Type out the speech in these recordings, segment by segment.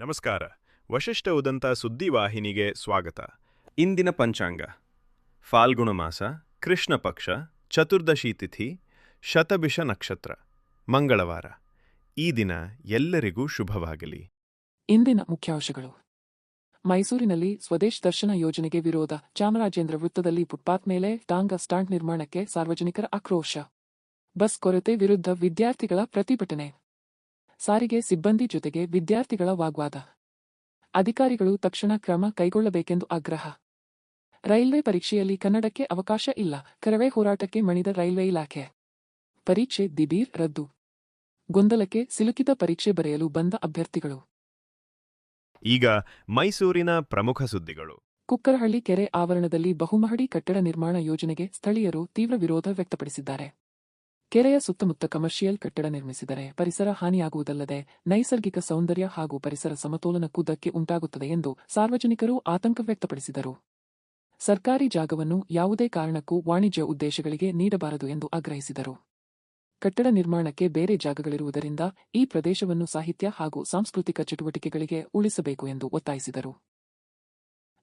ನಮಸ್ಕಾರ. ವಶಿಷ್ಠ ಉದಂತ ಸುದ್ದಿವಾಹಿನಿಗೆ ಸ್ವಾಗತ. ಇಂದಿನ ಪಂಚಾಂಗ: ಫಾಲ್ಗುಣ ಮಾಸ, ಕೃಷ್ಣ ಪಕ್ಷ, ಚತುರ್ದಶಿ ತಿಥಿ, ಶತಭಿಷ ನಕ್ಷತ್ರ, ಮಂಗಳವಾರ. ಈ ದಿನ ಎಲ್ಲರಿಗೂ ಶುಭವಾಗಲಿ. ಇಂದಿನ ಮುಖ್ಯಾಂಶಗಳು: ಮೈಸೂರಿನಲ್ಲಿ ಸ್ವದೇಶ್ ದರ್ಶನ ಯೋಜನೆಗೆ ವಿರೋಧ, ಚಾಮರಾಜೇಂದ್ರ ವೃತ್ತದಲ್ಲಿ ಫುಟ್ಪಾತ್ ಮೇಲೆ ಟಾಂಗಾ ಸ್ಟಾಂಡ್ ನಿರ್ಮಾಣಕ್ಕೆ ಸಾರ್ವಜನಿಕರ ಆಕ್ರೋಶ. ಬಸ್ ಕೊರತೆ ವಿರುದ್ಧ ವಿದ್ಯಾರ್ಥಿಗಳ ಪ್ರತಿಭಟನೆ. ಸಾರಿಗೆ ಸಿಬ್ಬಂದಿ ಜೊತೆಗೆ ವಿದ್ಯಾರ್ಥಿಗಳ ವಾಗ್ವಾದ. ಅಧಿಕಾರಿಗಳು ತಕ್ಷಣ ಕ್ರಮ ಕೈಗೊಳ್ಳಬೇಕೆಂದು ಆಗ್ರಹ. ರೈಲ್ವೆ ಪರೀಕ್ಷೆಯಲ್ಲಿ ಕನ್ನಡಕ್ಕೆ ಅವಕಾಶ ಇಲ್ಲ, ಕರವೇ ಹೋರಾಟಕ್ಕೆ ಮಣಿದ ರೈಲ್ವೆ ಇಲಾಖೆ. ಪರೀಕ್ಷೆ ದಿಢೀರ್ ರದ್ದು. ಗೊಂದಲಕ್ಕೆ ಸಿಲುಕಿದ ಪರೀಕ್ಷೆ ಬರೆಯಲು ಬಂದ ಅಭ್ಯರ್ಥಿಗಳು. ಈಗ ಮೈಸೂರಿನ ಪ್ರಮುಖ ಸುದ್ದಿಗಳು. ಕುಕ್ಕರಹಳ್ಳಿ ಕೆರೆ ಆವರಣದಲ್ಲಿ ಬಹುಮಹಡಿ ಕಟ್ಟಡ ನಿರ್ಮಾಣ ಯೋಜನೆಗೆ ಸ್ಥಳೀಯರು ತೀವ್ರ ವಿರೋಧ ವ್ಯಕ್ತಪಡಿಸಿದ್ದಾರೆ. ಕೆರೆಯ ಸುತ್ತಮುತ್ತ ಕಮರ್ಷಿಯಲ್ ಕಟ್ಟಡ ನಿರ್ಮಿಸಿದರೆ ಪರಿಸರ ಹಾನಿಯಾಗುವುದಲ್ಲದೆ ನೈಸರ್ಗಿಕ ಸೌಂದರ್ಯ ಹಾಗೂ ಪರಿಸರ ಸಮತೋಲನಕ್ಕೂ ಧಕ್ಕೆ ಉಂಟಾಗುತ್ತದೆ ಎಂದು ಸಾರ್ವಜನಿಕರು ಆತಂಕ ವ್ಯಕ್ತಪಡಿಸಿದರು. ಸರ್ಕಾರಿ ಜಾಗವನ್ನು ಯಾವುದೇ ಕಾರಣಕ್ಕೂ ವಾಣಿಜ್ಯ ಉದ್ದೇಶಗಳಿಗೆ ನೀಡಬಾರದು ಎಂದು ಆಗ್ರಹಿಸಿದರು. ಕಟ್ಟಡ ನಿರ್ಮಾಣಕ್ಕೆ ಬೇರೆ ಜಾಗಗಳಿರುವುದರಿಂದ ಈ ಪ್ರದೇಶವನ್ನು ಸಾಹಿತ್ಯ ಹಾಗೂ ಸಾಂಸ್ಕೃತಿಕ ಚಟುವಟಿಕೆಗಳಿಗೆ ಉಳಿಸಬೇಕು ಎಂದು ಒತ್ತಾಯಿಸಿದರು.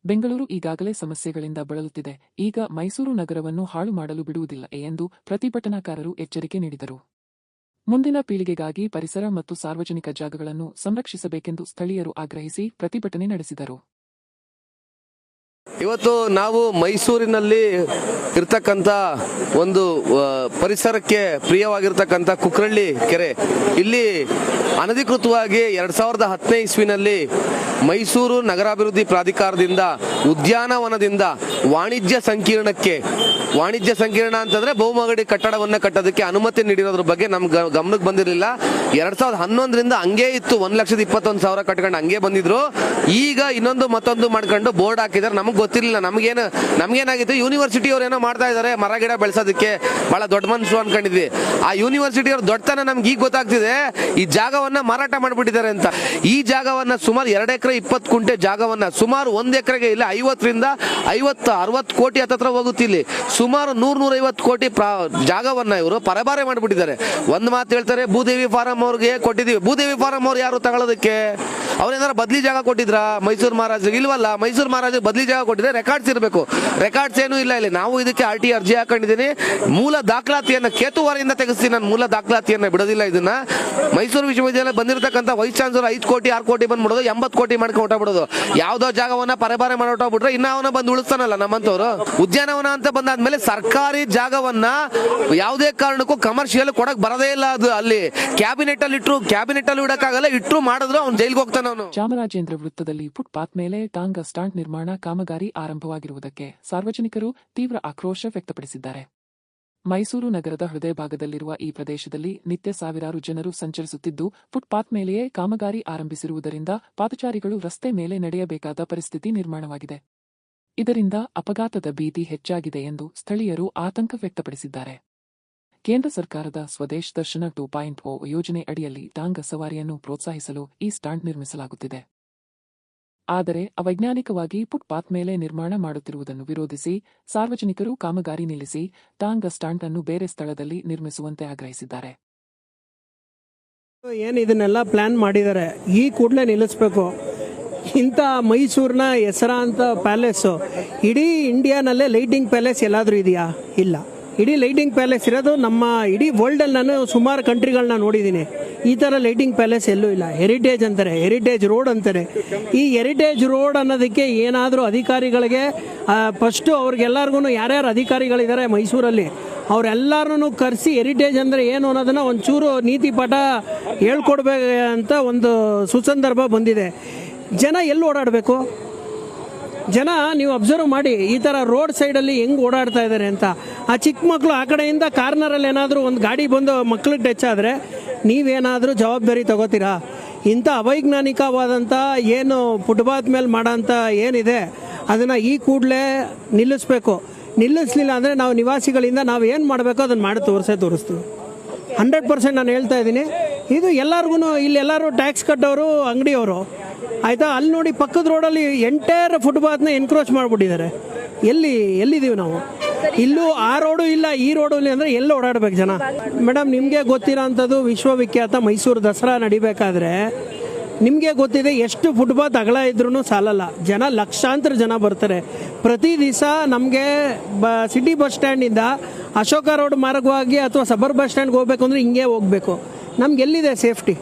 ಬೆಂಗಳೂರು ಈಗಾಗಲೇ ಸಮಸ್ಯೆಗಳಿಂದ ಬಳಲುತ್ತಿದೆ, ಈಗ ಮೈಸೂರು ನಗರವನ್ನು ಹಾಳು ಮಾಡಲು ಬಿಡುವುದಿಲ್ಲ ಎಂದು ಪ್ರತಿಭಟನಾಕಾರರು ಎಚ್ಚರಿಕೆ ನೀಡಿದರು. ಮುಂದಿನ ಪೀಳಿಗೆಗಾಗಿ ಪರಿಸರ ಮತ್ತು ಸಾರ್ವಜನಿಕ ಜಾಗಗಳನ್ನು ಸಂರಕ್ಷಿಸಬೇಕೆಂದು ಸ್ಥಳೀಯರು ಆಗ್ರಹಿಸಿ ಪ್ರತಿಭಟನೆ ನಡೆಸಿದರು. ಇವತ್ತು ನಾವು ಮೈಸೂರಿನಲ್ಲಿ ಇರ್ತಕ್ಕಂಥ ಒಂದು ಪರಿಸರಕ್ಕೆ ಪ್ರಿಯವಾಗಿರ್ತಕ್ಕಂಥ ಕುಕ್ಕರಹಳ್ಳಿ ಕೆರೆ, ಇಲ್ಲಿ ಅನಧಿಕೃತವಾಗಿ 2010ನೇ ಇಸ್ವಿನಲ್ಲಿ ಮೈಸೂರು ನಗರಾಭಿವೃದ್ಧಿ ಪ್ರಾಧಿಕಾರದಿಂದ ಉದ್ಯಾನವನದಿಂದ ವಾಣಿಜ್ಯ ಸಂಕೀರ್ಣ ಅಂತಂದ್ರೆ ಬಹುಮಹಡಿ ಕಟ್ಟಡವನ್ನು ಕಟ್ಟೋದಕ್ಕೆ ಅನುಮತಿ ನೀಡಿರೋದ್ರ ಬಗ್ಗೆ ನಮ್ಗೆ ಗಮನಕ್ಕೆ ಬಂದಿರಲಿಲ್ಲ. 2011ರಿಂದ ಹಂಗೇ ಇತ್ತು, 1,21,000 ಕಟ್ಕೊಂಡು ಹಂಗೆ ಬಂದಿದ್ರು. ಈಗ ಮತ್ತೊಂದು ಮಾಡ್ಕೊಂಡು ಬೋರ್ಡ್ ಹಾಕಿದ್ದಾರೆ. ನಮಗೆ ಗೊತ್ತಿರಲಿಲ್ಲ. ನಮ್ಗೇನಾಗಿತ್ತು, ಯೂನಿವರ್ಸಿಟಿ ಅವ್ರು ಏನೋ ಮಾಡ್ತಾ ಇದ್ದಾರೆ ಮರ ಗಿಡ ಬೆಳೆಸೋದಕ್ಕೆ, ಬಹಳ ದೊಡ್ಡ ಮನಸ್ಸು ಅನ್ಕೊಂಡಿದ್ವಿ. ಆ ಯೂನಿವರ್ಸಿಟಿ ಅವ್ರ ದೊಡ್ಡತನ ನಮ್ಗೆ ಈಗ ಗೊತ್ತಾಗ್ತಿದೆ. ಈ ಜಾಗವನ್ನ ಮಾರಾಟ ಮಾಡಿಬಿಟ್ಟಿದ್ದಾರೆ ಅಂತ. ಈ ಜಾಗವನ್ನ ಸುಮಾರು 2 ಎಕರೆ 20 ಕುಂಟೆ ಜಾಗವನ್ನ ಸುಮಾರು 1 ಎಕರೆಗೆ ಇಲ್ಲ 50ರಿಂದ 60 ಕೋಟಿ ಹತ್ರ ಹೋಗುತ್ತೆ. ಇಲ್ಲಿ ಸುಮಾರು 100-150 ಕೋಟಿ ಜಾಗವನ್ನ ಇವರು ಪರಬಾರೆ ಮಾಡಿಬಿಟ್ಟಿದ್ದಾರೆ. ಒಂದು ಮಾತು ಹೇಳ್ತಾರೆ, ಭೂದೇವಿ ಫಾರಂ ಅವ್ರಿಗೆ ಕೊಟ್ಟಿದ್ದೀವಿ. ಭೂದೇವಿ ಫಾರಂ ಅವ್ರು ಯಾರು ತಗೊಳ್ಳೋದಕ್ಕೆ? ಅವ್ರೇನಾರು ಬದಲಿ ಜಾಗ ಕೊಟ್ಟಿದ್ರಾ ಮೈಸೂರು ಮಹಾರಾಜರಿಗೆ? ಇಲ್ವಲ್ಲ. ಮೈಸೂರು ಮಹಾರಾಜರಿಗೆ ಬದಲಿ ಜಾಗ ಕೊಟ್ಟಿದ್ರೆ ರೆಕಾರ್ಡ್ಸ್ ಇರಬೇಕು. ರೆಕಾರ್ಡ್ಸ್ ಏನೂ ಇಲ್ಲ ಇಲ್ಲಿ. ನಾವು ಇದಕ್ಕೆ RT ಅರ್ಜಿ ಹಾಕೊಂಡಿದ್ದೀನಿ. ಮೂಲ ದಾಖಲಾತಿಯನ್ನ ಕೇತುವಾರಿಯಿಂದ ತೆಗೆಸ್ತೀನಿ. ನಾನು ಮೂಲ ದಾಖಲಾತಿಯನ್ನ ಬಿಡೋದಿಲ್ಲ. ಇದನ್ನ ಮೈಸೂರು ವಿಶ್ವವಿದ್ಯಾಲಯ ಬಂದಿರತಕ್ಕಂಥ ವೈಸ್ ಚಾನ್ಸಲರ್ 5 ಕೋಟಿ 6 ಕೋಟಿ ಬಂದ್ಬಿಡೋದು, 80 ಕೋಟಿ ಮಾಡ್ಕೊಂಡು ಹೊಟ್ಟಬಿಡೋದು. ಯಾವ್ದೋ ಜಾಗವನ್ನ ಪರಬಾರೆ ಮಾಡಿ ಹೊಟ್ಟಬಿಟ್ರೆ ಇನ್ನ ಅವನ ಬಂದು ಉಳಿಸ್ತಾನಲ್ಲ ನಮ್ಮಂತವ್ರು. ಉದ್ಯಾನವನ ಅಂತ ಬಂದಾದ್ಮೇಲೆ ಸರ್ಕಾರಿ ಜಾಗವನ್ನ ಯಾವುದೇ ಕಾರಣಕ್ಕೂ ಕಮರ್ಷಿಯಲ್ ಕೊಡಕ್ ಬರದೇ ಇಲ್ಲ. ಅದು ಅಲ್ಲಿ ಕ್ಯಾಬಿನೆಟ್ ಅಲ್ಲಿ ಇಡಕ್ಕಾಗಲ್ಲ. ಇಟ್ರು ಮಾಡಿದ್ರು ಅವ್ನು ಜೈಲ್ಗೆ ಹೋಗ್ತಾನ ಅವನು. ಚಾಮರಾಜೇಂದ್ರ ವೃತ್ತದಲ್ಲಿ ಫುಟ್ಪಾತ್ ಮೇಲೆ ಟಾಂಗಾ ಸ್ಟಾಂಡ್ ನಿರ್ಮಾಣ ಕಾಮಗಾರಿ ಆರಂಭವಾಗಿರುವುದಕ್ಕೆ ಸಾರ್ವಜನಿಕರು ತೀವ್ರ ಆಕ್ರೋಶ ವ್ಯಕ್ತಪಡಿಸಿದ್ದಾರೆ. ಮೈಸೂರು ನಗರದ ಹೃದಯ ಭಾಗದಲ್ಲಿರುವ ಈ ಪ್ರದೇಶದಲ್ಲಿ ನಿತ್ಯ ಸಾವಿರಾರು ಜನರು ಸಂಚರಿಸುತ್ತಿದ್ದು, ಫುಟ್ಪಾತ್ ಮೇಲೆಯೇ ಕಾಮಗಾರಿ ಆರಂಭಿಸಿರುವುದರಿಂದ ಪಾದಚಾರಿಗಳು ರಸ್ತೆ ಮೇಲೆ ನಡೆಯಬೇಕಾದ ಪರಿಸ್ಥಿತಿ ನಿರ್ಮಾಣವಾಗಿದೆ. ಇದರಿಂದ ಅಪಘಾತದ ಭೀತಿ ಹೆಚ್ಚಾಗಿದೆ ಎಂದು ಸ್ಥಳೀಯರು ಆತಂಕ ವ್ಯಕ್ತಪಡಿಸಿದ್ದಾರೆ. ಕೇಂದ್ರ ಸರ್ಕಾರದ ಸ್ವದೇಶ್ ದರ್ಶನ 2.0 ಯೋಜನೆ ಅಡಿಯಲ್ಲಿ ಟಾಂಗಾ ಸವಾರಿಯನ್ನು ಪ್ರೋತ್ಸಾಹಿಸಲು ಈ ಸ್ಟಾಂಡ್ ನಿರ್ಮಿಸಲಾಗುತ್ತಿದೆ. ಆದರೆ ಅವೈಜ್ಞಾನಿಕವಾಗಿ ಫುಟ್ಪಾತ್ ಮೇಲೆ ನಿರ್ಮಾಣ ಮಾಡುತ್ತಿರುವುದನ್ನು ವಿರೋಧಿಸಿ ಸಾರ್ವಜನಿಕರು ಕಾಮಗಾರಿ ನಿಲ್ಲಿಸಿ ಟಾಂಗಾ ಸ್ಟಾಂಡ್ ಅನ್ನು ಬೇರೆ ಸ್ಥಳದಲ್ಲಿ ನಿರ್ಮಿಸುವಂತೆ ಆಗ್ರಹಿಸಿದ್ದಾರೆ. ಇದನ್ನೆಲ್ಲ ಪ್ಲಾನ್ ಮಾಡಿದ್ದಾರೆ, ಈ ಕೂಡಲೇ ನಿಲ್ಲಿಸಬೇಕು. ಇಂಥ ಮೈಸೂರಿನ ಹೆಸರಾಂತ ಪ್ಯಾಲೇಸು, ಇಡೀ ಇಂಡಿಯಾನಲ್ಲೇ ಲೈಟಿಂಗ್ ಪ್ಯಾಲೇಸ್ ಎಲ್ಲಾದರೂ ಇದೆಯಾ? ಇಲ್ಲ. ಇಡೀ ಲೈಟಿಂಗ್ ಪ್ಯಾಲೇಸ್ ಇರೋದು ನಮ್ಮ ಇಡೀ ವರ್ಲ್ಡಲ್ಲಿ. ನಾನು ಸುಮಾರು ಕಂಟ್ರಿಗಳನ್ನ ನೋಡಿದ್ದೀನಿ, ಈ ಥರ ಲೈಟಿಂಗ್ ಪ್ಯಾಲೇಸ್ ಎಲ್ಲೂ ಇಲ್ಲ. ಹೆರಿಟೇಜ್ ಅಂತಾರೆ, ಹೆರಿಟೇಜ್ ರೋಡ್ ಅಂತಾರೆ. ಈ ಹೆರಿಟೇಜ್ ರೋಡ್ ಅನ್ನೋದಕ್ಕೆ ಏನಾದರೂ ಅಧಿಕಾರಿಗಳಿಗೆ ಫಸ್ಟು ಅವ್ರಿಗೆಲ್ಲರಿಗೂ ಯಾರ್ಯಾರು ಅಧಿಕಾರಿಗಳಿದ್ದಾರೆ ಮೈಸೂರಲ್ಲಿ ಅವರೆಲ್ಲರೂ ಕರೆಸಿ ಹೆರಿಟೇಜ್ ಅಂದರೆ ಏನು ಅನ್ನೋದನ್ನು ಒಂಚೂರು ನೀತಿ ಪಾಠ ಹೇಳ್ಕೊಡ್ಬೇಕಂತ ಒಂದು ಸುಸಂದರ್ಭ ಬಂದಿದೆ. ಜನ ಎಲ್ಲಿ ಓಡಾಡಬೇಕು? ಜನ ನೀವು ಅಬ್ಸರ್ವ್ ಮಾಡಿ, ಈ ಥರ ರೋಡ್ ಸೈಡಲ್ಲಿ ಹೆಂಗೆ ಓಡಾಡ್ತಾ ಇದ್ದಾರೆ ಅಂತ. ಆ ಚಿಕ್ಕ ಮಕ್ಕಳು ಆ ಕಡೆಯಿಂದ ಕಾರ್ನರಲ್ಲಿ ಏನಾದರೂ ಒಂದು ಗಾಡಿ ಬಂದು ಮಕ್ಳಿಗೆ ಟಚ್ ಆದರೆ ನೀವೇನಾದರೂ ಜವಾಬ್ದಾರಿ ತಗೋತೀರಾ? ಇಂಥ ಅವೈಜ್ಞಾನಿಕವಾದಂಥ ಏನು ಫುಟ್ಪಾತ್ ಮೇಲೆ ಮಾಡೋಂಥ ಏನಿದೆ ಅದನ್ನು ಈ ಕೂಡಲೇ ನಿಲ್ಲಿಸಬೇಕು. ನಿಲ್ಲಿಸಲಿಲ್ಲ ಅಂದರೆ ನಾವು ನಿವಾಸಿಗಳಿಂದ ನಾವು ಏನು ಮಾಡಬೇಕೋ ಅದನ್ನು ಮಾಡಿ ತೋರಿಸ್ತೀವಿ. 100% ನಾನು ಹೇಳ್ತಾ ಇದ್ದೀನಿ. ಇದು ಎಲ್ಲರಿಗೂ, ಇಲ್ಲಿ ಎಲ್ಲರೂ ಟ್ಯಾಕ್ಸ್ ಕಟ್ಟೋರು, ಅಂಗಡಿಯವರು, ಆಯಿತಾ? ಅಲ್ಲಿ ನೋಡಿ ಪಕ್ಕದ ರೋಡಲ್ಲಿ ಎಂಟೈರ್ ಫುಟ್ಪಾತ್ನ ಎನ್ಕ್ರೋಚ್ ಮಾಡಿಬಿಟ್ಟಿದ್ದಾರೆ. ಎಲ್ಲಿದ್ದೀವಿ ನಾವು? ಇಲ್ಲೂ ಆ ರೋಡು ಇಲ್ಲ, ಈ ರೋಡು ಇಲ್ಲ ಅಂದರೆ ಎಲ್ಲಿ ಓಡಾಡ್ಬೇಕು ಜನ? ಮೇಡಮ್, ನಿಮಗೆ ಗೊತ್ತಿರೋ ಅಂಥದ್ದು ವಿಶ್ವವಿಖ್ಯಾತ ಮೈಸೂರು ದಸರಾ ನಡಿಬೇಕಾದ್ರೆ ನಿಮಗೆ ಗೊತ್ತಿದೆ ಎಷ್ಟು ಫುಟ್ಪಾತ್ ಅಗಲ ಇದ್ರೂ ಸಾಲಲ್ಲ, ಜನ ಲಕ್ಷಾಂತರ ಜನ ಬರ್ತಾರೆ ಪ್ರತಿ ದಿವಸ. ನಮಗೆ ಸಿಟಿ ಬಸ್ ಸ್ಟ್ಯಾಂಡಿಂದ ಅಶೋಕ ರೋಡ್ ಮಾರ್ಗವಾಗಿ ಅಥವಾ ಸಬರ್ ಬಸ್ ಸ್ಟ್ಯಾಂಡ್ಗೆ ಹೋಗ್ಬೇಕು ಅಂದರೆ ಹಿಂಗೆ ಹೋಗಬೇಕು. ನಮ್ಗೆ ಎಲ್ಲಿದೆ ಸೇಫ್ಟಿ?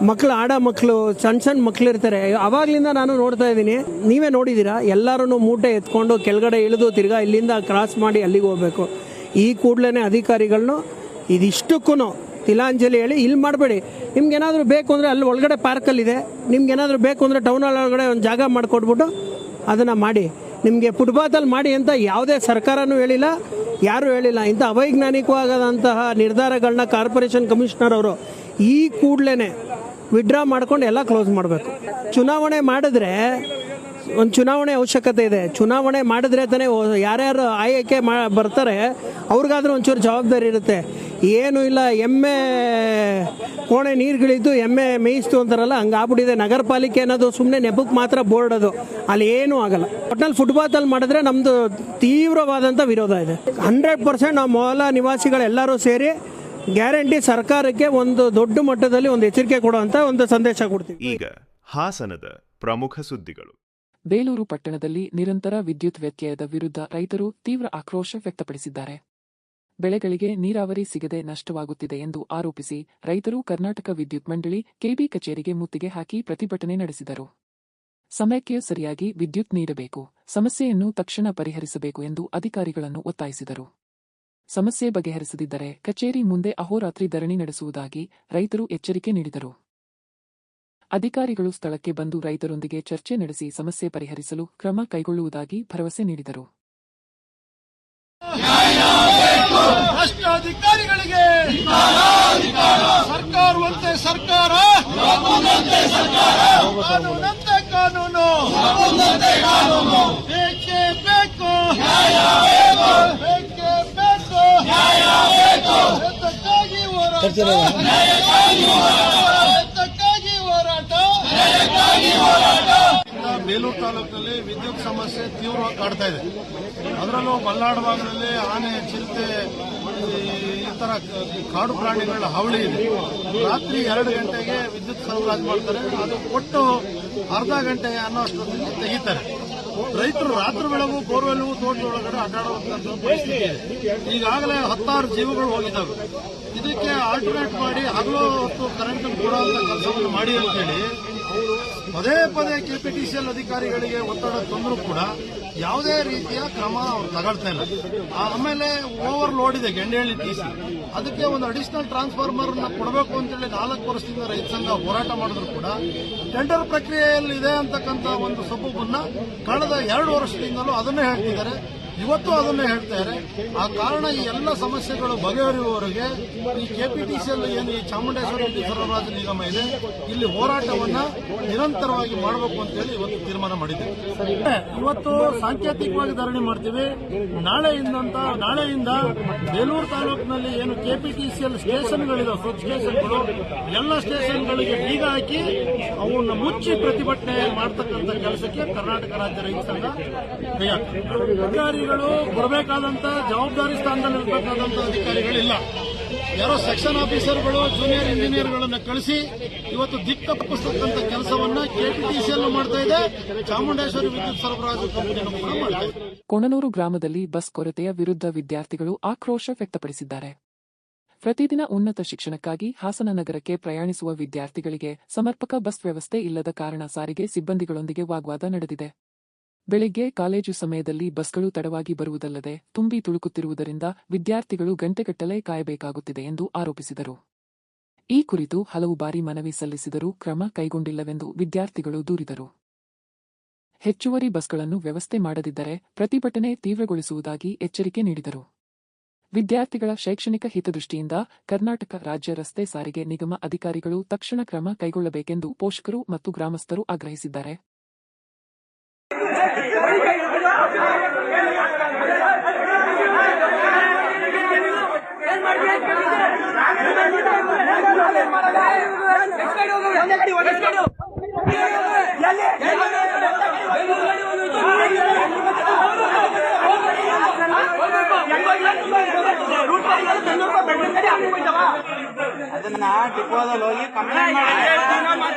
ಮಕ್ಕಳು, ಮಕ್ಕಳು, ಸಣ್ಣ ಮಕ್ಕಳು ಇರ್ತಾರೆ. ಅವಾಗಲಿಂದ ನಾನು ನೋಡ್ತಾ ಇದ್ದೀನಿ, ನೀವೇ ನೋಡಿದ್ದೀರಾ, ಎಲ್ಲರೂ ಮೂಟೆ ಎತ್ಕೊಂಡು ಕೆಳಗಡೆ ಇಳಿದು ತಿರ್ಗಾ ಇಲ್ಲಿಂದ ಕ್ರಾಸ್ ಮಾಡಿ ಅಲ್ಲಿಗೆ ಹೋಗಬೇಕು. ಈ ಕೂಡಲೇ ಅಧಿಕಾರಿಗಳನ್ನೂ ಇದಿಷ್ಟಕ್ಕೂ ತಿಲಾಂಜಲಿ ಹೇಳಿ ಇಲ್ಲಿ ಮಾಡಬೇಡಿ. ನಿಮ್ಗೇನಾದರೂ ಬೇಕು ಅಂದರೆ ಅಲ್ಲಿ ಒಳಗಡೆ ಪಾರ್ಕಲ್ಲಿದೆ, ನಿಮ್ಗೇನಾದರೂ ಬೇಕು ಅಂದರೆ ಟೌನ್ ಹಾಲ್ ಒಳಗಡೆ ಒಂದು ಜಾಗ ಮಾಡಿಕೊಟ್ಬಿಟ್ಟು ಅದನ್ನು ಮಾಡಿ. ನಿಮಗೆ ಫುಟ್ಪಾತಲ್ಲಿ ಮಾಡಿ ಅಂತ ಯಾವುದೇ ಸರ್ಕಾರನೂ ಹೇಳಿಲ್ಲ, ಯಾರೂ ಹೇಳಿಲ್ಲ. ಇಂಥ ಅವೈಜ್ಞಾನಿಕವಾದಂತಹ ನಿರ್ಧಾರಗಳನ್ನ ಕಾರ್ಪೊರೇಷನ್ ಕಮಿಷನರ್ ಅವರು ಈ ಕೂಡಲೇ ವಿಡ್ರಾ ಮಾಡ್ಕೊಂಡು ಎಲ್ಲ ಕ್ಲೋಸ್ ಮಾಡಬೇಕು. ಚುನಾವಣೆ ಮಾಡಿದ್ರೆ ಒಂದು ಚುನಾವಣೆ ಅವಶ್ಯಕತೆ ಇದೆ. ಚುನಾವಣೆ ಮಾಡಿದ್ರೆ ತಾನೇ ಯಾರ್ಯಾರು ಆಯ್ಕೆ ಬರ್ತಾರೆ ಅವ್ರಿಗಾದ್ರೂ ಒಂಚೂರು ಜವಾಬ್ದಾರಿ ಇರುತ್ತೆ. ಏನೂ ಇಲ್ಲ, ಎಮ್ಮೆ ಕೋಣೆ ನೀರುಗಳಿದ್ದು ಎಮ್ಮೆ ಮೇಯಿಸ್ತು ಅಂತಾರಲ್ಲ, ಹಂಗಾಗ್ಬಿಟ್ಟಿದೆ. ನಗರ ಪಾಲಿಕೆ ಅನ್ನೋದು ಸುಮ್ಮನೆ ನೆಪಕ್ಕೆ ಮಾತ್ರ ಬೋರ್ಡ್, ಅದು ಅಲ್ಲಿ ಏನೂ ಆಗಲ್ಲ. ಒಟ್ನಲ್ಲಿ ಫುಟ್ಪಾತಲ್ಲಿ ಮಾಡಿದ್ರೆ ನಮ್ಮದು ತೀವ್ರವಾದಂಥ ವಿರೋಧ ಇದೆ. 100% ನಾವು ಮೊದಲ ನಿವಾಸಿಗಳೆಲ್ಲರೂ ಸೇರಿ ಗ್ಯಾರಂಟಿ ಸರ್ಕಾರಕ್ಕೆ ಒಂದು ದೊಡ್ಡ ಮಟ್ಟದಲ್ಲಿ ಒಂದು ಎಚ್ಚರಿಕೆ ಕೊಡುವಂತ ಒಂದು ಸಂದೇಶ ಕೊಡ್ತೀವಿ. ಈಗ ಹಾಸನದ ಪ್ರಮುಖ ಸುದ್ದಿಗಳು. ಬೇಲೂರು ಪಟ್ಟಣದಲ್ಲಿ ನಿರಂತರ ವಿದ್ಯುತ್ ವ್ಯತ್ಯಯದ ವಿರುದ್ಧ ರೈತರು ತೀವ್ರ ಆಕ್ರೋಶ ವ್ಯಕ್ತಪಡಿಸಿದ್ದಾರೆ. ಬೆಳೆಗಳಿಗೆ ನೀರಾವರಿ ಸಿಗದೆ ನಷ್ಟವಾಗುತ್ತಿದೆ ಎಂದು ಆರೋಪಿಸಿ ರೈತರು ಕರ್ನಾಟಕ ವಿದ್ಯುತ್ ಮಂಡಳಿ ಕೆಬಿ ಕಚೇರಿಗೆ ಮುತ್ತಿಗೆ ಹಾಕಿ ಪ್ರತಿಭಟನೆ ನಡೆಸಿದರು. ಸಮಯಕ್ಕೆ ಸರಿಯಾಗಿ ವಿದ್ಯುತ್ ನೀಡಬೇಕು, ಸಮಸ್ಯೆಯನ್ನು ತಕ್ಷಣ ಪರಿಹರಿಸಬೇಕು ಎಂದು ಅಧಿಕಾರಿಗಳನ್ನು ಒತ್ತಾಯಿಸಿದರು. ಸಮಸ್ಯೆ ಬಗೆಹರಿಸದಿದ್ದರೆ ಕಚೇರಿ ಮುಂದೆ ಅಹೋರಾತ್ರಿ ಧರಣಿ ನಡೆಸುವುದಾಗಿ ರೈತರು ಎಚ್ಚರಿಕೆ ನೀಡಿದರು. ಅಧಿಕಾರಿಗಳು ಸ್ಥಳಕ್ಕೆ ಬಂದು ರೈತರೊಂದಿಗೆ ಚರ್ಚೆ ನಡೆಸಿ ಸಮಸ್ಯೆ ಪರಿಹರಿಸಲು ಕ್ರಮ ಕೈಗೊಳ್ಳುವುದಾಗಿ ಭರವಸೆ ನೀಡಿದರು. ಭ್ರಷ್ಟಾಧಿಕಾರಿಗಳಿಗೆ ಸರ್ಕಾರವಂತೆ ಸರ್ಕಾರ, ಕಾನೂನಂತೆ ಕಾನೂನು, ಬೇಕೇ ಬೇಕು, ಬೇಕೇ ಬೇಕು, ಎತ್ತಕ್ಕಾಗಿ ಹೋರಾಟ, ಎತ್ತಕ್ಕಾಗಿ ಹೋರಾಟ. ಬೇಲೂರು ತಾಲೂಕಿನಲ್ಲಿ ವಿದ್ಯುತ್ ಸಮಸ್ಯೆ ತೀವ್ರವಾಗಿ ಕಾಡ್ತಾ ಇದೆ. ಅದರಲ್ಲೂ ಮಲೆನಾಡು ಭಾಗದಲ್ಲಿ ಆನೆ, ಚಿರತೆ, ಈ ತರ ಕಾಡು ಪ್ರಾಣಿಗಳ ಹಾವಳಿ ಇದೆ. ರಾತ್ರಿ 2 ಗಂಟೆಗೆ ವಿದ್ಯುತ್ ಸರಬರಾಜು ಮಾಡ್ತಾರೆ, ಅದು ಕೊಟ್ಟು ಅರ್ಧ ಗಂಟೆ ಅನ್ನೋಷ್ಟೊತ್ತಿಗೆ ತೆಗಿತಾರೆ. ರೈತರು ರಾತ್ರಿ ಬೆಳಗು ಬೋರ್ವೆಲ್ವು ತೋಟದೊಳಗಡೆ ಅಡ್ಡಾಡುವಂತ ಪರಿಸ್ಥಿತಿ ಇದೆ. ಈಗಾಗಲೇ 10 ಜೀವಗಳು ಹೋಗಿದ್ದಾವೆ. ಇದಕ್ಕೆ ಆಲ್ಟರ್ನೇಟ್ ಮಾಡಿ ಹಗಲು ಹೊತ್ತು ಕರೆಂಟ್ ಕೊಡುವಂತ ಕೆಲಸವನ್ನು ಮಾಡಿ ಅಂತೇಳಿ ಪದೇ ಪದೇ ಕೆಪಿಟಿಸಿಎಲ್ ಅಧಿಕಾರಿಗಳಿಗೆ ಒತ್ತಡ ತಂದರೂ ಕೂಡ ಯಾವುದೇ ರೀತಿಯ ಕ್ರಮ ಅವರು ತಗೊಳ್ತಾ ಇಲ್ಲ. ಆಮೇಲೆ ಓವರ್ಲೋಡ್ ಇದೆ ಗೆಂಡೇಹಳ್ಳಿ ಟಿಸಿ, ಅದಕ್ಕೆ ಒಂದು ಅಡಿಷನಲ್ ಟ್ರಾನ್ಸ್ಫಾರ್ಮರ್ ಕೊಡಬೇಕು ಅಂತೇಳಿ 4 ವರ್ಷದಿಂದ ರೈತ ಸಂಘ ಹೋರಾಟ ಮಾಡಿದ್ರು ಕೂಡ ಟೆಂಡರ್ ಪ್ರಕ್ರಿಯೆಯಲ್ಲಿ ಇದೆ ಅಂತಕ್ಕಂಥ ಒಂದು ಸಬೂಬನ್ನ ಕಳೆದ 2 ವರ್ಷದಿಂದಲೂ ಅದನ್ನೇ ಹೇಳ್ತಿದ್ದಾರೆ. ಇವತ್ತು ಅದನ್ನೇ ಹೇಳ್ತಾರೆ. ಆ ಕಾರಣ ಈ ಎಲ್ಲ ಸಮಸ್ಯೆಗಳು ಬಗೆಹರಿಯುವವರೆಗೆ ಈ ಕೆಪಿಟಿಸಿಎಲ್ ಏನು ಈ ಚಾಮುಂಡೇಶ್ವರಿ ವಿದ್ಯುತ್ ಸರಬರಾಜು ನಿಗಮ ಇದೆ, ಇಲ್ಲಿ ಹೋರಾಟವನ್ನ ನಿರಂತರವಾಗಿ ಮಾಡಬೇಕು ಅಂತ ಹೇಳಿ ಇವತ್ತು ತೀರ್ಮಾನ ಮಾಡಿದ್ದೇವೆ. ಇವತ್ತು ಸಾಂಕೇತಿಕವಾಗಿ ಧರಣಿ ಮಾಡ್ತೀವಿ. ನಾಳೆಯಿಂದ ಬೇಲೂರು ತಾಲೂಕಿನಲ್ಲಿ ಏನು ಕೆಪಿಟಿಸಿಎಲ್ ಸ್ಟೇಷನ್ಗಳಿದಾವೆ, ಸಬ್ ಸ್ಟೇಷನ್ಗಳು, ಎಲ್ಲ ಸ್ಟೇಷನ್ಗಳಿಗೆ ಬೀಗ ಹಾಕಿ ಅವನ್ನ ಮುಚ್ಚಿ ಪ್ರತಿಭಟನೆ ಮಾಡತಕ್ಕಂಥ ಕೆಲಸಕ್ಕೆ ಕರ್ನಾಟಕ ರಾಜ್ಯ ರೈತ ಸಂಘ ಕೈ ಹಾಕ್ತಾರೆ. ಬರಬೇಕಾದಂತ ಜವಾಬ್ದಾರಿ ಸ್ಥಾನದಲ್ಲಿ ಇರಬೇಕಾದಂತ ಅಧಿಕಾರಿಗಳಿಲ್ಲ. ಯಾರೋ ಸೆಕ್ಷನ್ ಆಫೀಸರ್ಗಳು, ಜೂನಿಯರ್ ಇಂಜಿನಿಯರ್ಗಳನ್ನ ಕಳಿಸಿ ಇವತ್ತು ದಿಕ್ಕು ತಪ್ಪಿಸ್ತಕ್ಕಂಥ ಕೆಲಸವನ್ನ ಕೆಪಿಟಿಸಿಎಲ್ ಮಾಡ್ತಾ ಇದೆ, ಚಾಮುಂಡೇಶ್ವರಿ ವಿದ್ಯುತ್ ಸರಬರಾಜು ಕಂಪನಿಯನ್ನು ಕೂಡ ಮಾಡ್ತಾ ಇದೆ. ಕೊಣನೂರು ಗ್ರಾಮದಲ್ಲಿ ಬಸ್ ಕೊರತೆಯ ವಿರುದ್ಧ ವಿದ್ಯಾರ್ಥಿಗಳು ಆಕ್ರೋಶ ವ್ಯಕ್ತಪಡಿಸಿದ್ದಾರೆ. ಪ್ರತಿದಿನ ಉನ್ನತ ಶಿಕ್ಷಣಕ್ಕಾಗಿ ಹಾಸನ ನಗರಕ್ಕೆ ಪ್ರಯಾಣಿಸುವ ವಿದ್ಯಾರ್ಥಿಗಳಿಗೆ ಸಮರ್ಪಕ ಬಸ್ ವ್ಯವಸ್ಥೆ ಇಲ್ಲದ ಕಾರಣ ಸಾರಿಗೆ ಸಿಬ್ಬಂದಿಗಳೊಂದಿಗೆ ವಾಗ್ವಾದ ನಡೆದಿದೆ. ಬೆಳಿಗ್ಗೆ ಕಾಲೇಜು ಸಮಯದಲ್ಲಿ ಬಸ್ಗಳು ತಡವಾಗಿ ಬರುವುದಲ್ಲದೆ ತುಂಬಿ ತುಳುಕುತ್ತಿರುವುದರಿಂದ ವಿದ್ಯಾರ್ಥಿಗಳು ಗಂಟೆಗಟ್ಟಲೆ ಕಾಯಬೇಕಾಗುತ್ತಿದೆ ಎಂದು ಆರೋಪಿಸಿದರು. ಈ ಕುರಿತು ಹಲವು ಬಾರಿ ಮನವಿ ಸಲ್ಲಿಸಿದರೂ ಕ್ರಮ ಕೈಗೊಂಡಿಲ್ಲವೆಂದು ವಿದ್ಯಾರ್ಥಿಗಳು ದೂರಿದರು. ಹೆಚ್ಚುವರಿ ಬಸ್ಗಳನ್ನು ವ್ಯವಸ್ಥೆ ಮಾಡದಿದ್ದರೆ ಪ್ರತಿಭಟನೆ ತೀವ್ರಗೊಳಿಸುವುದಾಗಿ ಎಚ್ಚರಿಕೆ ನೀಡಿದರು. ವಿದ್ಯಾರ್ಥಿಗಳ ಶೈಕ್ಷಣಿಕ ಹಿತದೃಷ್ಟಿಯಿಂದ ಕರ್ನಾಟಕ ರಾಜ್ಯ ರಸ್ತೆ ಸಾರಿಗೆ ನಿಗಮ ಅಧಿಕಾರಿಗಳು ತಕ್ಷಣ ಕ್ರಮ ಕೈಗೊಳ್ಳಬೇಕೆಂದು ಪೋಷಕರು ಮತ್ತು ಗ್ರಾಮಸ್ಥರು ಆಗ್ರಹಿಸಿದ್ದಾರೆ. ಅದನ್ನ ಡಿಪೋದಲ್ಲಿ ಹೋಗಿ ಕಂಪ್ಲೇಂಟ್ ಮಾಡಿ.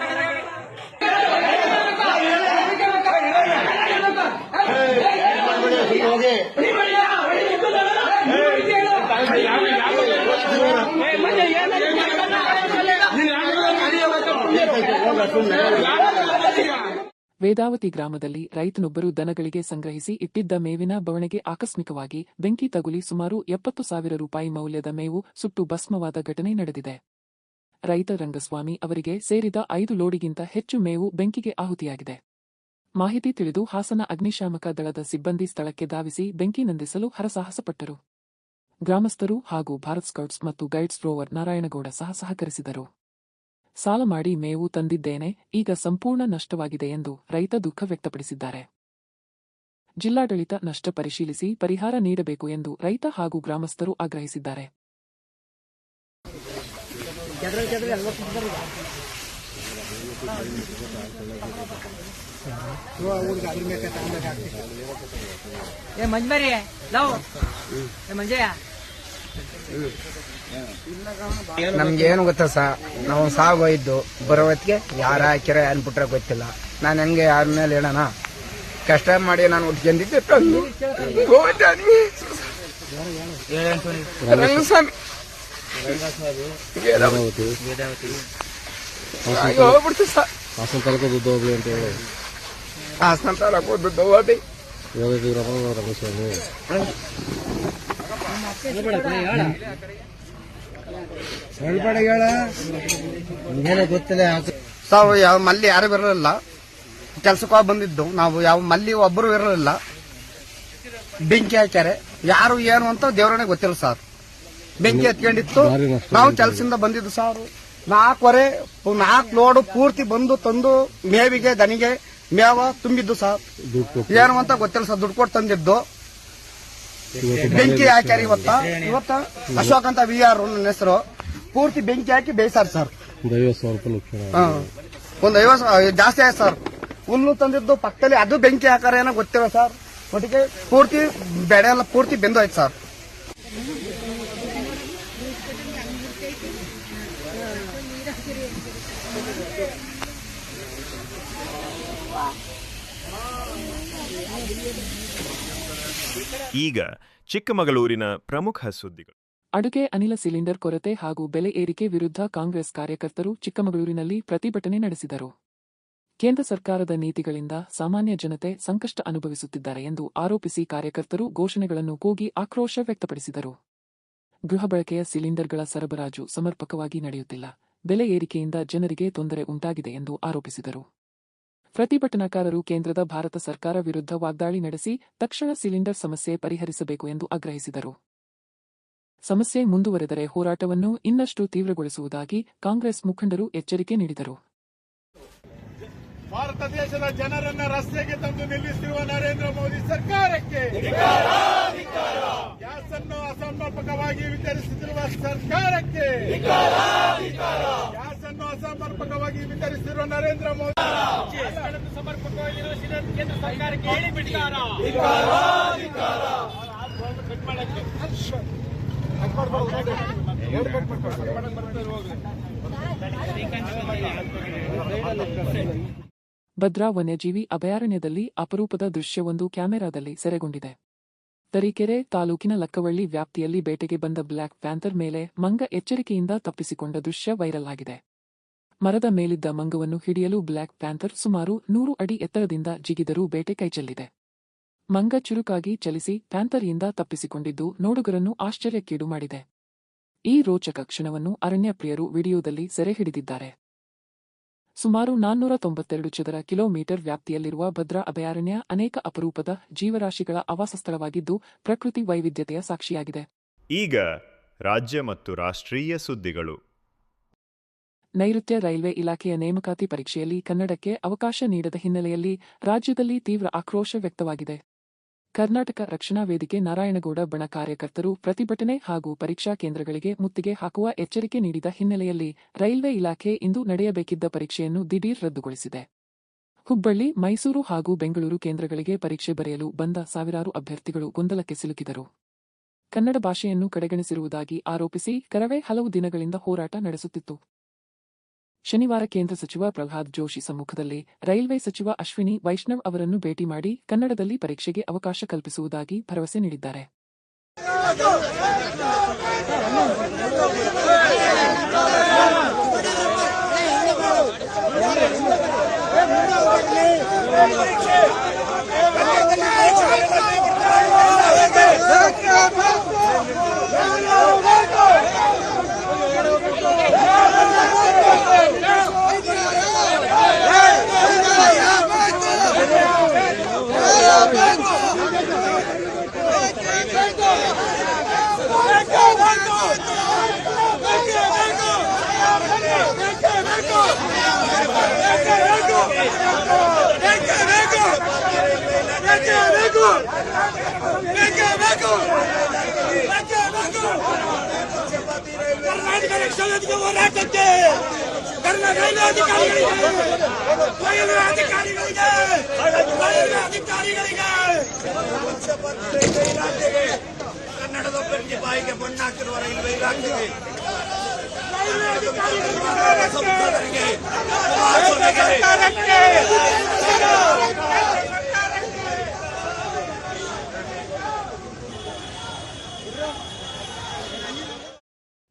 ವೇದಾವತಿ ಗ್ರಾಮದಲ್ಲಿ ರೈತನೊಬ್ಬರು ದನಗಳಿಗೆ ಸಂಗ್ರಹಿಸಿ ಇಟ್ಟಿದ್ದ ಮೇವಿನ ಬವಣೆಗೆ ಆಕಸ್ಮಿಕವಾಗಿ ಬೆಂಕಿ ತಗುಲಿ ಸುಮಾರು 70,000 ರೂಪಾಯಿ ಮೌಲ್ಯದ ಮೇವು ಸುಟ್ಟು ಭಸ್ಮವಾದ ಘಟನೆ ನಡೆದಿದೆ. ರೈತ ರಂಗಸ್ವಾಮಿ ಅವರಿಗೆ ಸೇರಿದ 5 ಲೋಡಿಗಿಂತ ಹೆಚ್ಚು ಮೇವು ಬೆಂಕಿಗೆ ಆಹುತಿಯಾಗಿದೆ. ಮಾಹಿತಿ ತಿಳಿದು ಹಾಸನ ಅಗ್ನಿಶಾಮಕ ದಳದ ಸಿಬ್ಬಂದಿ ಸ್ಥಳಕ್ಕೆ ಧಾವಿಸಿ ಬೆಂಕಿ ನಂದಿಸಲು ಹರಸಾಹಸಪಟ್ಟರು. ಗ್ರಾಮಸ್ಥರು ಹಾಗೂ ಭಾರತ್ ಸ್ಕೌಟ್ಸ್ ಮತ್ತು ಗೈಡ್ಸ್ ರೋವರ್ ನಾರಾಯಣಗೌಡ ಸಹಕರಿಸಿದರು. ಸಾಲ ಮಾಡಿ ಮೇವು ತಂದಿದ್ದೇನೆ, ಈಗ ಸಂಪೂರ್ಣ ನಷ್ಟವಾಗಿದೆ ಎಂದು ರೈತ ದುಃಖ ವ್ಯಕ್ತಪಡಿಸಿದ್ದಾರೆ. ಜಿಲ್ಲಾಡಳಿತ ನಷ್ಟ ಪರಿಶೀಲಿಸಿ ಪರಿಹಾರ ನೀಡಬೇಕು ಎಂದು ರೈತ ಹಾಗೂ ಗ್ರಾಮಸ್ಥರು ಆಗ್ರಹಿಸಿದ್ದಾರೆ. ನಮ್ಗೆ ಏನು ಗೊತ್ತಾ ನಾವು ಸಾಗೋಯ್ದು ಬರೋ ಹೊತ್ತಿಗೆ ಯಾರ ಹಾಕಿರ ಅನ್ಬಿಟ್ರೆ ಗೊತ್ತಿಲ್ಲ. ನಾನು ಹೆಂಗೆ ಯಾರ ಮೇಲೆ ಹೇಳೋಣ, ಕಷ್ಟ ಮಾಡಿ ನಾನು ಉಟ್ಕೊಂಡಿದ್ದೆ ತಂದು ರಂಗಸ್ವಾಮಿ ಹೋಗ್ಬಿಡ್ತು ಸರ್. ಹಾಸನ ತಾಲೂಕು ದುಡ್ಡು ಹೋಗಿ ಗೊತ್ತಿಲ್ಲ. ನಾವು ಯಾವ ಮಲ್ಲಿ ಯಾರು ಇರಲಿಲ್ಲ, ಕೆಲ್ಸಕ್ಕೆ ಬಂದಿದ್ದು ನಾವು ಯಾವ ಮಲ್ಲಿ ಒಬ್ಬರು ಇರಲಿಲ್ಲ. ಬೆಂಕಿ ಹಾಕ್ಯಾರೆ, ಯಾರು ಏನು ಅಂತ ದೇವರೇ ಗೊತ್ತಿಲ್ಲ ಸರ್. ಬೆಂಕಿ ಹತ್ಕೊಂಡಿತ್ತು, ನಾವು ಕೆಲಸದಿಂದ ಬಂದಿದ್ದು ಸರ್. 4 ಲೋಡು ಪೂರ್ತಿ ಬಂದು ತಂದು ಮೇವಿಗೆ ದನಿಗೆ ಮೇವ ತುಂಬಿದ್ದು ಸರ್. ಏನು ಅಂತ ಗೊತ್ತಿಲ್ಲ ಸರ್. ದುಡ್ಡು ಕೊಟ್ಟು ತಂದಿದ್ದು ಬೆಂಕಿ ಹಾಕ್ಯಾರ. ಇವತ್ತ ಅಶೋಕ್ ಅಂತ VR ನನ್ನ ಹೆಸರು. ಪೂರ್ತಿ ಬೆಂಕಿ ಹಾಕಿ ಬೇಯಿಸಾರ ಸರ್. ಒಂದು 50 ಜಾಸ್ತಿ ಆಯ್ತು ಸರ್. ಹುಲ್ಲು ತಂದಿದ್ದು ಪಕ್ಕದಲ್ಲಿ ಅದು ಬೆಂಕಿ ಹಾಕಾರ ಏನೋ ಗೊತ್ತಿಲ್ಲ ಸರ್. ಒಟ್ಟಿಗೆ ಪೂರ್ತಿ ಬೆಳೆ ಎಲ್ಲ ಪೂರ್ತಿ ಬೆಂದು ಆಯ್ತು ಸರ್. ಈಗ ಚಿಕ್ಕಮಗಳೂರಿನ ಪ್ರಮುಖ ಸುದ್ದಿಗಳು. ಅಡುಗೆ ಅನಿಲ ಸಿಲಿಂಡರ್ ಕೊರತೆ ಹಾಗೂ ಬೆಲೆ ಏರಿಕೆ ವಿರುದ್ಧ ಕಾಂಗ್ರೆಸ್ ಕಾರ್ಯಕರ್ತರು ಚಿಕ್ಕಮಗಳೂರಿನಲ್ಲಿ ಪ್ರತಿಭಟನೆ ನಡೆಸಿದರು. ಕೇಂದ್ರ ಸರ್ಕಾರದ ನೀತಿಗಳಿಂದ ಸಾಮಾನ್ಯ ಜನತೆ ಸಂಕಷ್ಟ ಅನುಭವಿಸುತ್ತಿದ್ದಾರೆ ಎಂದು ಆರೋಪಿಸಿ ಕಾರ್ಯಕರ್ತರು ಘೋಷಣೆಗಳನ್ನು ಕೂಗಿ ಆಕ್ರೋಶ ವ್ಯಕ್ತಪಡಿಸಿದರು. ಗೃಹ ಬಳಕೆಯ ಸಿಲಿಂಡರ್ಗಳ ಸರಬರಾಜು ಸಮರ್ಪಕವಾಗಿ ನಡೆಯುತ್ತಿಲ್ಲ, ಬೆಲೆ ಏರಿಕೆಯಿಂದ ಜನರಿಗೆ ತೊಂದರೆ ಉಂಟಾಗಿದೆ ಎಂದು ಆರೋಪಿಸಿದರು. ಪ್ರತಿಭಟನಾಕಾರರು ಕೇಂದ್ರದ ಭಾರತ ಸರ್ಕಾರ ವಿರುದ್ಧ ವಾಗ್ದಾಳಿ ನಡೆಸಿ ತಕ್ಷಣ ಸಿಲಿಂಡರ್ ಸಮಸ್ಯೆ ಪರಿಹರಿಸಬೇಕು ಎಂದು ಆಗ್ರಹಿಸಿದರು. ಸಮಸ್ಯೆ ಮುಂದುವರೆದರೆ ಹೋರಾಟವನ್ನು ಇನ್ನಷ್ಟು ತೀವ್ರಗೊಳಿಸುವುದಾಗಿ ಕಾಂಗ್ರೆಸ್ ಮುಖಂಡರು ಎಚ್ಚರಿಕೆ ನೀಡಿದರು. ಭಾರತ ದೇಶದ ಜನರನ್ನ ರಸ್ತೆಗೆ ತಂದು ನಿಲ್ಲಿಸಿರುವ ನರೇಂದ್ರ ಮೋದಿ ಸರ್ಕಾರಕ್ಕೆ, ಗ್ಯಾಸ್ ಅನ್ನು ಅಸಮರ್ಪಕವಾಗಿ ವಿತರಿಸುತ್ತಿರುವ ಸರ್ಕಾರಕ್ಕೆ, ಗ್ಯಾಸ್ ಅನ್ನು ಅಸಮರ್ಪಕವಾಗಿ ವಿತರಿಸಿರುವ ನರೇಂದ್ರ ಮೋದಿ ಸಮರ್ಪಕವಾಗಿರುವ ಕೇಂದ್ರ ಸರ್ಕಾರಕ್ಕೆ ಹೇಳಿಬಿಟ್ಟಿದ್ದಾರೆ. ಭದ್ರಾ ವನ್ಯಜೀವಿ ಅಭಯಾರಣ್ಯದಲ್ಲಿ ಅಪರೂಪದ ದೃಶ್ಯವೊಂದು ಕ್ಯಾಮೆರಾದಲ್ಲಿ ಸೆರೆಗೊಂಡಿದೆ. ತರೀಕೆರೆ ತಾಲೂಕಿನ ಲಕ್ಕವಳ್ಳಿ ವ್ಯಾಪ್ತಿಯಲ್ಲಿ ಬೇಟೆಗೆ ಬಂದ ಬ್ಲ್ಯಾಕ್ ಪ್ಯಾಂಥರ್ ಮೇಲೆ ಮಂಗ ಎಚ್ಚರಿಕೆಯಿಂದ ತಪ್ಪಿಸಿಕೊಂಡ ದೃಶ್ಯ ವೈರಲ್ ಆಗಿದೆ. ಮರದ ಮೇಲಿದ್ದ ಮಂಗವನ್ನು ಹಿಡಿಯಲು ಬ್ಲ್ಯಾಕ್ ಪ್ಯಾಂಥರ್ ಸುಮಾರು 100 ಅಡಿ ಎತ್ತರದಿಂದ ಜಿಗಿದರೂ ಬೇಟೆ ಕೈಚೆಲ್ಲಿದೆ. ಮಂಗ ಚುರುಕಾಗಿ ಚಲಿಸಿ ಪ್ಯಾಂಥರ್ಯಿಂದ ತಪ್ಪಿಸಿಕೊಂಡಿದ್ದು ನೋಡುಗರನ್ನು ಆಶ್ಚರ್ಯಕ್ಕೀಡು ಮಾಡಿದೆ. ಈ ರೋಚಕ ಕ್ಷಣವನ್ನು ಅರಣ್ಯ ಪ್ರಿಯರು ವಿಡಿಯೋದಲ್ಲಿ ಸೆರೆ ಹಿಡಿದಿದ್ದಾರೆ. ಸುಮಾರು 492 ಚದರ ಕಿಲೋಮೀಟರ್ ವ್ಯಾಪ್ತಿಯಲ್ಲಿರುವ ಭದ್ರಾ ಅಭಯಾರಣ್ಯ ಅನೇಕ ಅಪರೂಪದ ಜೀವರಾಶಿಗಳ ಆವಾಸಸ್ಥಳವಾಗಿದ್ದು ಪ್ರಕೃತಿ ವೈವಿಧ್ಯತೆಯ ಸಾಕ್ಷಿಯಾಗಿದೆ. ಈಗ ರಾಜ್ಯ ಮತ್ತು ರಾಷ್ಟ್ರೀಯ ಸುದ್ದಿಗಳು. ನೈಋತ್ಯ ರೈಲ್ವೆ ಇಲಾಖೆಯ ನೇಮಕಾತಿ ಪರೀಕ್ಷೆಯಲ್ಲಿ ಕನ್ನಡಕ್ಕೆ ಅವಕಾಶ ನೀಡದ ಹಿನ್ನೆಲೆಯಲ್ಲಿ ರಾಜ್ಯದಲ್ಲಿ ತೀವ್ರ ಆಕ್ರೋಶ ವ್ಯಕ್ತವಾಗಿದೆ. ಕರ್ನಾಟಕ ರಕ್ಷಣಾ ವೇದಿಕೆ ನಾರಾಯಣಗೌಡ ಬಣ ಕಾರ್ಯಕರ್ತರು ಪ್ರತಿಭಟನೆ ಹಾಗೂ ಪರೀಕ್ಷಾ ಕೇಂದ್ರಗಳಿಗೆ ಮುತ್ತಿಗೆ ಹಾಕುವ ಎಚ್ಚರಿಕೆ ನೀಡಿದ ಹಿನ್ನೆಲೆಯಲ್ಲಿ ರೈಲ್ವೆ ಇಲಾಖೆ ಇಂದು ನಡೆಯಬೇಕಿದ್ದ ಪರೀಕ್ಷೆಯನ್ನು ದಿಢೀರ್ ರದ್ದುಗೊಳಿಸಿದೆ. ಹುಬ್ಬಳ್ಳಿ, ಮೈಸೂರು ಹಾಗೂ ಬೆಂಗಳೂರು ಕೇಂದ್ರಗಳಿಗೆ ಪರೀಕ್ಷೆ ಬರೆಯಲು ಬಂದ ಸಾವಿರಾರು ಅಭ್ಯರ್ಥಿಗಳು ಗೊಂದಲಕ್ಕೆ ಸಿಲುಕಿದರು. ಕನ್ನಡ ಭಾಷೆಯನ್ನು ಕಡೆಗಣಿಸಿರುವುದಾಗಿ ಆರೋಪಿಸಿ ಕರವೇ ಹಲವು ದಿನಗಳಿಂದ ಹೋರಾಟ ನಡೆಸುತ್ತಿತ್ತು. ಶನಿವಾರ ಕೇಂದ್ರ ಸಚಿವ ಪ್ರಹ್ಲಾದ್ ಜೋಶಿ ಸಮ್ಮುಖದಲ್ಲಿ ರೈಲ್ವೆ ಸಚಿವ ಅಶ್ವಿನಿ ವೈಷ್ಣವ್ ಅವರನ್ನು ಭೇಟಿ ಮಾಡಿ ಕನ್ನಡದಲ್ಲಿ ಪರೀಕ್ಷೆಗೆ ಅವಕಾಶ ಕಲ್ಪಿಸುವುದಾಗಿ ಭರವಸೆ ನೀಡಿದ್ದಾರೆ. ಕರ್ನಾಟಕ ರಕ್ಷಣೆಗೆ ಹೋರಾಟಕ್ಕೆ ರೈಲ್ವೆ ಅಧಿಕಾರಿಗಳಿಗೆ ಕನ್ನಡದೊಬ್ಬರಿಗೆ ಬಾಯಿಗೆ ಮಣ್ಣು ಹಾಕಿರುವ ರೈಲ್ವೆ ಇಲಾಖೆಗೆ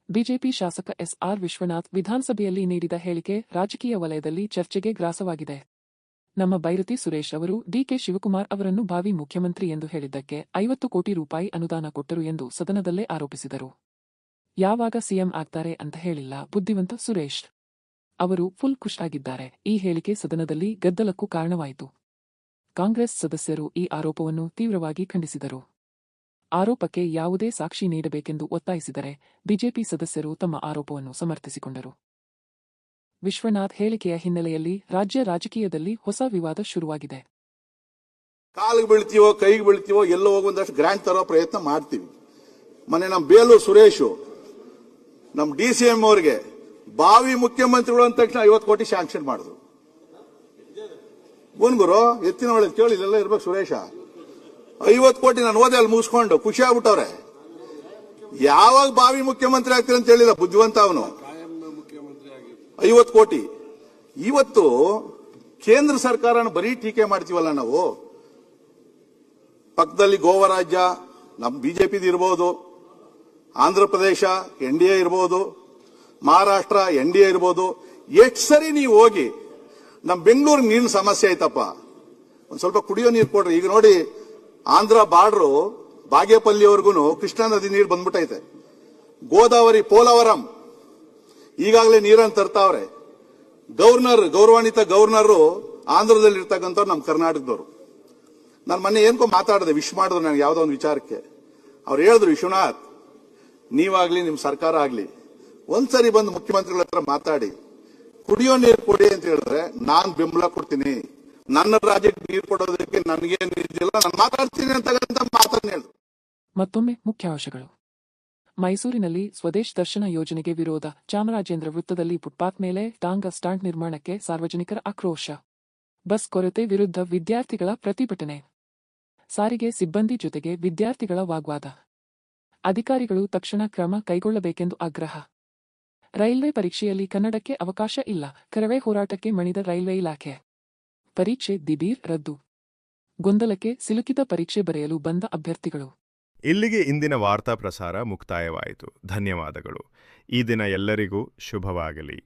ಬಿಜೆಪಿ ಶಾಸಕ ಎಸ್ಆರ್ ವಿಶ್ವನಾಥ್ ವಿಧಾನಸಭೆಯಲ್ಲಿ ನೀಡಿದ ಹೇಳಿಕೆ ರಾಜಕೀಯ ವಲಯದಲ್ಲಿ ಚರ್ಚೆಗೆ ಗ್ರಾಸವಾಗಿದೆ. ನಮ್ಮ ಬೈರತಿ ಸುರೇಶ್ ಅವರು ಡಿಕೆ ಶಿವಕುಮಾರ್ ಅವರನ್ನು ಭಾವಿ ಮುಖ್ಯಮಂತ್ರಿ ಎಂದು ಹೇಳಿದ್ದಕ್ಕೆ 50 ಕೋಟಿ ರೂಪಾಯಿ ಅನುದಾನ ಕೊಟ್ಟರು ಎಂದು ಸದನದಲ್ಲೇ ಆರೋಪಿಸಿದರು. ಯಾವಾಗ ಸಿಎಂ ಆಗ್ತಾರೆ ಅಂತ ಹೇಳಿಲ್ಲ ಬುದ್ಧಿವಂತ ಸುರೇಶ್ ಅವರು ಫುಲ್ ಖುಷ್ ಆಗಿದ್ದಾರೆ. ಈ ಹೇಳಿಕೆ ಸದನದಲ್ಲಿ ಗದ್ದಲಕ್ಕೂ ಕಾರಣವಾಯಿತು. ಕಾಂಗ್ರೆಸ್ ಸದಸ್ಯರು ಈ ಆರೋಪವನ್ನು ತೀವ್ರವಾಗಿ ಖಂಡಿಸಿದರು. ಆರೋಪಕ್ಕೆ ಯಾವುದೇ ಸಾಕ್ಷಿ ನೀಡಬೇಕೆಂದು ಒತ್ತಾಯಿಸಿದರೆ ಬಿಜೆಪಿ ಸದಸ್ಯರು ತಮ್ಮ ಆರೋಪವನ್ನು ಸಮರ್ಥಿಸಿಕೊಂಡರು. ವಿಶ್ವನಾಥ್ ಹೇಳಿಕೆಯ ಹಿನ್ನೆಲೆಯಲ್ಲಿ ರಾಜ್ಯ ರಾಜಕೀಯದಲ್ಲಿ ಹೊಸ ವಿವಾದ ಶುರುವಾಗಿದೆ. ಕಾಲಿಗೆ ಬೀಳ್ತೀವೋ ಕೈಗೆ ಬೀಳ್ತೀವೋ ಎಲ್ಲೋ ಹೋಗುವಂದಷ್ಟು ಗ್ರಾಂಟ್ ತರೋ ಪ್ರಯತ್ನ ಮಾಡ್ತೀವಿ. ಮೊನ್ನೆ ನಮ್ಮ ಬೇಲೂರು ಸುರೇಶು ನಮ್ಮ DCM ಅವರಿಗೆ ಭಾವಿ ಮುಖ್ಯಮಂತ್ರಿಗಳು ಅಂದ ತಕ್ಷಣ 50 ಕೋಟಿ ಶಾಂಕ್ಷನ್ ಮಾಡಿದ್ರು. ಗುರು ಎತ್ತಿನ ಒಳ್ಳೆ ಕೇಳಿ ಇಲ್ಲೆಲ್ಲ ಇರ್ಬೇಕು ಸುರೇಶ. 50 ಕೋಟಿ ನಾನು ಓದಿ ಅಲ್ಲಿ ಮುಗಿಸ್ಕೊಂಡು ಖುಷಿ ಆಗ್ಬಿಟ್ಟವ್ರೆ. ಯಾವಾಗ ಭಾವಿ ಮುಖ್ಯಮಂತ್ರಿ ಆಗ್ತೀರಿ ಅಂತ ಹೇಳಿಲ್ಲ ಬುದ್ಧಿವಂತ ಅವನು. 50 ಕೋಟಿ ಇವತ್ತು ಕೇಂದ್ರ ಸರ್ಕಾರನ ಬರೀ ಟೀಕೆ ಮಾಡ್ತೀವಲ್ಲ ನಾವು. ಪಕ್ಕದಲ್ಲಿ ಗೋವಾ ರಾಜ್ಯ ನಮ್ಮ ಬಿಜೆಪಿದು ಇರಬಹುದು, ಆಂಧ್ರ ಪ್ರದೇಶ NDA ಇರಬಹುದು, ಮಹಾರಾಷ್ಟ್ರ NDA ಇರಬಹುದು. ಎಷ್ಟು ಸರಿ ನೀವು ಹೋಗಿ ನಮ್ಮ ಬೆಂಗಳೂರಿಗೆ ನೀರಿನ ಸಮಸ್ಯೆ ಆಯ್ತಪ್ಪ, ಒಂದ್ ಸ್ವಲ್ಪ ಕುಡಿಯೋ ನೀರು ಕೊಡ್ರಿ. ಈಗ ನೋಡಿ ಆಂಧ್ರ ಬಾರ್ಡ್ರು ಬಾಗೇಪಲ್ಲಿವರೆಗೂ ಕೃಷ್ಣಾ ನದಿ ನೀರು ಬಂದ್ಬಿಟ್ಟೈತೆ. ಗೋದಾವರಿ ಪೋಲವರಂ ಈಗಾಗಲೇ ನೀರನ್ನು ತರ್ತಾವ್ರೆ. ಗೌರವಾನ್ವಿತ ಗವರ್ನರು ಆಂಧ್ರದಲ್ಲಿ ಇರ್ತಕ್ಕಂಥವ್ರು ನಮ್ಮ ಕರ್ನಾಟಕದವರು. ನಾನು ಮೊನ್ನೆ ಏನ್ಕೋ ಮಾತಾಡಿದೆ, ವಿಶ್ ಮಾಡಿದ್ರು ನನಗೆ ಯಾವುದೋ ಒಂದು ವಿಚಾರಕ್ಕೆ. ಅವ್ರು ಹೇಳಿದ್ರು, ವಿಶ್ವನಾಥ್ ನೀವಾಗ್ಲಿ ನಿಮ್ಮ ಸರ್ಕಾರ ಆಗ್ಲಿ ಒಂದ್ಸರಿ ಬಂದು ಮುಖ್ಯಮಂತ್ರಿಗಳ ಹತ್ರ ಮಾತಾಡಿ ಕುಡಿಯೋ ನೀರು ಕೊಡಿ ಅಂತ ಹೇಳಿದ್ರೆ ನಾನ್ ಬೆಂಬಲ ಕೊಡ್ತೀನಿ. ನನ್ನ ರಾಜ್ಯಕ್ಕೆ ನೀರು ಕೊಡೋದಕ್ಕೆ ನನಗೇನು ಇದಿಲ್ಲ, ನಾನು ಮಾತಾಡ್ತೀನಿ ಅಂತ ಮಾತನ್ನ ಹೇಳಿದ್ರು. ಮತ್ತೊಮ್ಮೆ ಮುಖ್ಯಾಂಶಗಳು. ಮೈಸೂರಿನಲ್ಲಿ ಸ್ವದೇಶ್ ದರ್ಶನ ಯೋಜನೆಗೆ ವಿರೋಧ. ಚಾಮರಾಜೇಂದ್ರ ವೃತ್ತದಲ್ಲಿ ಫುಟ್ಪಾತ್ ಮೇಲೆ ಟಾಂಗಾ ಸ್ಟಾಂಡ್ ನಿರ್ಮಾಣಕ್ಕೆ ಸಾರ್ವಜನಿಕರ ಆಕ್ರೋಶ. ಬಸ್ ಕೊರತೆ ವಿರುದ್ಧ ವಿದ್ಯಾರ್ಥಿಗಳ ಪ್ರತಿಭಟನೆ. ಸಾರಿಗೆ ಸಿಬ್ಬಂದಿ ಜೊತೆಗೆ ವಿದ್ಯಾರ್ಥಿಗಳ ವಾಗ್ವಾದ. ಅಧಿಕಾರಿಗಳು ತಕ್ಷಣ ಕ್ರಮ ಕೈಗೊಳ್ಳಬೇಕೆಂದು ಆಗ್ರಹ. ರೈಲ್ವೆ ಪರೀಕ್ಷೆಯಲ್ಲಿ ಕನ್ನಡಕ್ಕೆ ಅವಕಾಶ ಇಲ್ಲ. ಕರವೇ ಹೋರಾಟಕ್ಕೆ ಮಣಿದ ರೈಲ್ವೆ ಇಲಾಖೆ. ಪರೀಕ್ಷೆ ದಿಢೀರ್ ರದ್ದು. ಗೊಂದಲಕ್ಕೆ ಸಿಲುಕಿದ ಪರೀಕ್ಷೆ ಬರೆಯಲು ಬಂದ ಅಭ್ಯರ್ಥಿಗಳು. ಇಲ್ಲಿಗೆ ಇಂದಿನ ವಾರ್ತಾ ಪ್ರಸಾರ ಮುಕ್ತಾಯವಾಯಿತು. ಧನ್ಯವಾದಗಳು. ಈ ದಿನ ಎಲ್ಲರಿಗೂ ಶುಭವಾಗಲಿ.